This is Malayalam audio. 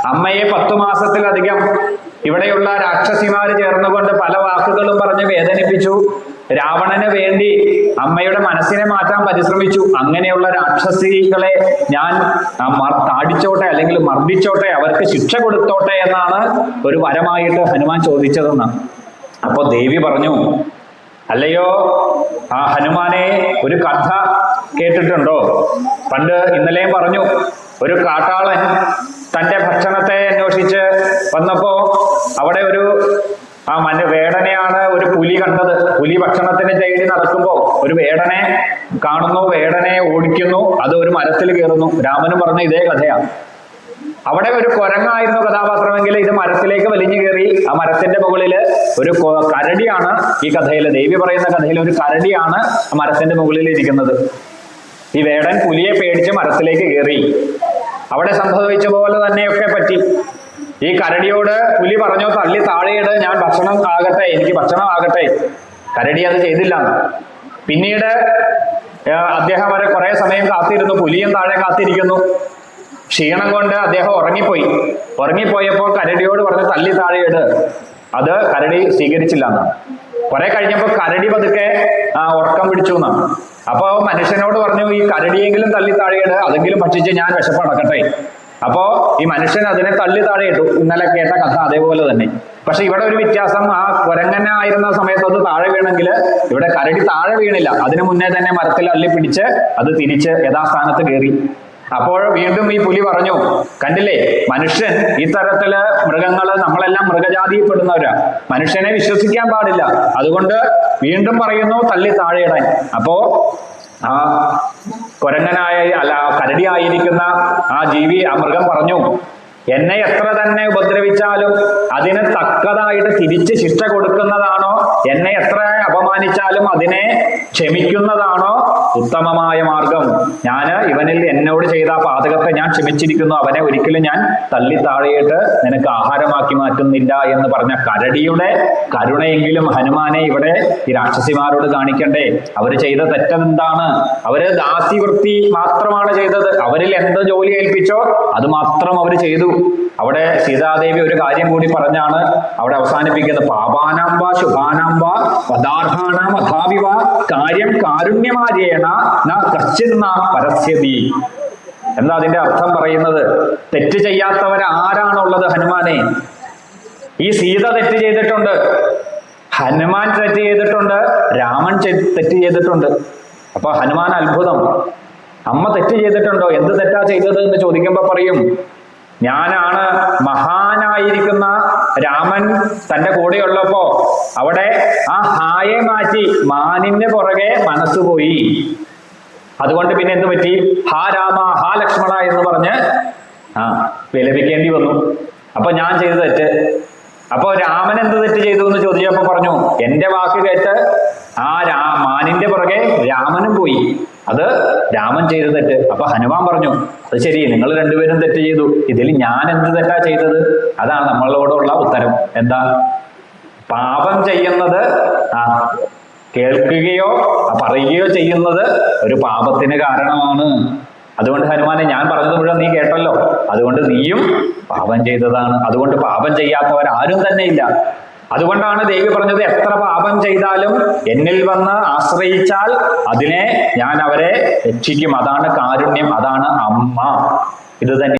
അമ്മയെ 10 മാസത്തിലധികം ഇവിടെയുള്ള രാക്ഷസിമാർ ചേർന്നുകൊണ്ട് പല വാക്കുകളും പറഞ്ഞ് വേദനിപ്പിച്ചു. രാവണന് വേണ്ടി അമ്മയുടെ മനസ്സിനെ മാറ്റാൻ പരിശ്രമിച്ചു. അങ്ങനെയുള്ള രാക്ഷസികളെ ഞാൻ താടിച്ചോട്ടെ, അല്ലെങ്കിൽ മർദ്ദിച്ചോട്ടെ, അവർക്ക് ശിക്ഷ കൊടുത്തോട്ടെ എന്നാണ് ഒരു വരമായിട്ട് ഹനുമാൻ ചോദിച്ചതെന്ന്. അപ്പൊ ദേവി പറഞ്ഞു, അല്ലയോ ആ ഹനുമാനെ, ഒരു കഥ കേട്ടിട്ടുണ്ടോ? പണ്ട് ഇന്നലെയും പറഞ്ഞു, ഒരു കാട്ടാളൻ തൻ്റെ ഭക്ഷണത്തെ അന്വേഷിച്ച് വന്നപ്പോ അവിടെ ഒരു വേടനെയാണ് ഒരു പുലി കണ്ടത്. പുലി ഭക്ഷണത്തിന് തേടി നടക്കുമ്പോൾ ഒരു വേടനെ കാണുന്നു, വേടനെ ഓടിക്കുന്നു, അത് ഒരു മരത്തിൽ കയറുന്നു. രാമനും പറഞ്ഞു ഇതേ കഥയാണ്. അവിടെ ഒരു കുരങ്ങായിരുന്നു കഥാപാത്രമെങ്കിൽ ഇത് മരത്തിലേക്ക് വലിഞ്ഞു കയറി. ആ മരത്തിന്റെ മുകളിൽ ഒരു കരടിയാണ് ഈ കഥയിൽ, ദേവി പറയുന്ന കഥയിൽ ഒരു കരടിയാണ് ആ മരത്തിന്റെ മുകളിൽ ഇരിക്കുന്നത്. ഈ വേടൻ പുലിയെ പേടിച്ച് മരത്തിലേക്ക് കയറി. അവിടെ സംഭവിച്ച പോലെ തന്നെയൊക്കെ പറ്റി. ഈ കരടിയോട് പുലി പറഞ്ഞു, തള്ളി താഴെയിട്, ഞാൻ ഭക്ഷണം ആകട്ടെ, എനിക്ക് ഭക്ഷണം ആകട്ടെ. കരടി അത് ചെയ്തില്ല. പിന്നീട് അദ്ദേഹം വരെ കുറെ സമയം കാത്തിരുന്നു. പുലിയും താഴെ കാത്തിരിക്കുന്നു. ക്ഷീണം കൊണ്ട് അദ്ദേഹം ഉറങ്ങിപ്പോയി. ഉറങ്ങിപ്പോയപ്പോൾ കരടിയോട് പറഞ്ഞു തള്ളി താഴെയിട്. അത് കരടി സ്വീകരിച്ചില്ല എന്നാണ്. കുറെ കഴിഞ്ഞപ്പോൾ കരടി പതുക്കെ ഉറക്കം പിടിച്ചു എന്നാണ്. അപ്പൊ മനുഷ്യനോട് പറഞ്ഞു, ഈ കരടിയെങ്കിലും തള്ളി താഴെയിട്, അതെങ്കിലും ഭക്ഷിച്ച് ഞാൻ വിശപ്പടക്കട്ടെ. അപ്പോ ഈ മനുഷ്യൻ അതിനെ തള്ളി താഴെയിട്ടു. ഇന്നലെ കേട്ട കഥ അതേപോലെ തന്നെ. പക്ഷെ ഇവിടെ ഒരു വ്യത്യാസം, ആ കുരങ്ങനായിരുന്ന സമയത്ത് അത് താഴെ വീണെങ്കിൽ ഇവിടെ കരടി താഴെ വീണില്ല. അതിനു മുന്നേ തന്നെ മരത്തിൽ അള്ളി പിടിച്ച് അത് തിരിച്ച് യഥാസ്ഥാനത്ത് കയറി. അപ്പോൾ വീണ്ടും ഈ പുലി പറഞ്ഞു, കണ്ടില്ലേ, മനുഷ്യൻ ഈ തരത്തില് മൃഗങ്ങള്, നമ്മളെല്ലാം മൃഗജാതിയിൽപ്പെടുന്നവരാ, മനുഷ്യനെ വിശ്വസിക്കാൻ പാടില്ല. അതുകൊണ്ട് വീണ്ടും പറയുന്നു തള്ളി താഴെയിടാൻ. അപ്പോ ആ കുരങ്ങനായ കരടിയായിരിക്കുന്ന ആ ജീവി, ആ മൃഗം പറഞ്ഞു, എന്നെ എത്ര തന്നെ ഉപദ്രവിച്ചാലും അതിന് തക്കതായിട്ട് തിരിച്ച് ശിക്ഷ കൊടുക്കുന്നതാണോ, എന്നെ എത്ര അപമാനിച്ചാലും അതിനെ ക്ഷമിക്കുന്നതാണോ ഉത്തമമായ മാർഗം? ഇവനിൽ എന്നോട് ചെയ്ത പാതകത്തെ ഞാൻ ക്ഷമിച്ചിരിക്കുന്നു, അവനെ ഒരിക്കലും ഞാൻ തള്ളി താഴെയിട്ട് നിനക്ക് ആഹാരമാക്കി മാറ്റുന്നില്ല എന്ന് പറഞ്ഞ കരടിയുടെ കരുണയെങ്കിലും ഹനുമാനെ ഇവിടെ ഈ രാക്ഷസിമാരോട് കാണിക്കണ്ടേ? അവര് ചെയ്ത തെറ്റെന്താണ്? അവര് ദാസ്യവൃത്തി മാത്രമാണ് ചെയ്തത്. അവരിൽ എന്ത് ജോലി ഏൽപ്പിച്ചോ അത് മാത്രം അവർ ചെയ്തു. അവിടെ സീതാദേവി ഒരു കാര്യം കൂടി പറഞ്ഞാണ് അവിടെ അവസാനിപ്പിക്കുന്നത്. പാപാനാംബ ശുഭാനാംബ പദാർത്ഥാനാം അഥാവിവ കാര്യം കാരുണ്യമാര്യേണ ന കശ്ചിന്ന പരസ്യതി. എന്താ അതിന്റെ അർത്ഥം പറയുന്നത്? തെറ്റ് ചെയ്യാത്തവരാരാണുള്ളത് ഹനുമാനെ? ഈ സീത തെറ്റ് ചെയ്തിട്ടുണ്ട്, ഹനുമാൻ തെറ്റ് ചെയ്തിട്ടുണ്ട്, രാമൻ തെറ്റ് ചെയ്തിട്ടുണ്ട്. അപ്പൊ ഹനുമാൻ അത്ഭുതം. അമ്മ തെറ്റ് ചെയ്തിട്ടുണ്ടോ? എന്ത് തെറ്റാ ചെയ്തത് എന്ന് ചോദിക്കുമ്പോ പറയും, ഞാനാണ് മഹാനായിരിക്കുന്ന രാമൻ തൻ്റെ കൂടെയുള്ളപ്പോ അവിടെ ആ ഹായെ മാറ്റി മാനിന് പുറകെ മനസ്സുപോയി. അതുകൊണ്ട് പിന്നെ എന്ത് പറ്റി? ഹാ രാമ ഹാ ലക്ഷ്മണ എന്ന് പറഞ്ഞ് വിലപിക്കേണ്ടി വന്നു. അപ്പൊ ഞാൻ ചെയ്ത തെറ്റ്. അപ്പൊ രാമൻ എന്ത് തെറ്റ് ചെയ്തു എന്ന് ചോദിച്ചപ്പോ പറഞ്ഞു, എന്റെ വാക്ക് കേട്ട് ആ മാനിന്റെ പുറകെ രാമനും പോയി. അത് രാമൻ ചെയ്ത തെറ്റ്. അപ്പൊ ഹനുമാൻ പറഞ്ഞു, അത് ശരി, നിങ്ങൾ രണ്ടുപേരും തെറ്റ് ചെയ്തു, ഇതിൽ ഞാൻ എന്ത് തെറ്റാ ചെയ്തത്? അതാണ് നമ്മളോടുള്ള ഉത്തരം. എന്താ? പാപം ചെയ്യുന്നത് കേൾക്കുകയോ പറയുകയോ ചെയ്യുന്നത് ഒരു പാപത്തിന് കാരണമാണ്. അതുകൊണ്ട് ഹനുമാനെ, ഞാൻ പറഞ്ഞത് മുഴുവൻ നീ കേട്ടല്ലോ, അതുകൊണ്ട് നീയും പാപം ചെയ്തതാണ്. അതുകൊണ്ട് പാപം ചെയ്യാത്തവരാരും തന്നെ ഇല്ല. അതുകൊണ്ടാണ് ദേവി പറഞ്ഞത്, എത്ര പാപം ചെയ്താലും എന്നിൽ വന്ന് ആശ്രയിച്ചാൽ അതിനെ ഞാൻ അവരെ രക്ഷിക്കും. അതാണ് കാരുണ്യം, അതാണ് അമ്മ. ഇത് തന്നെ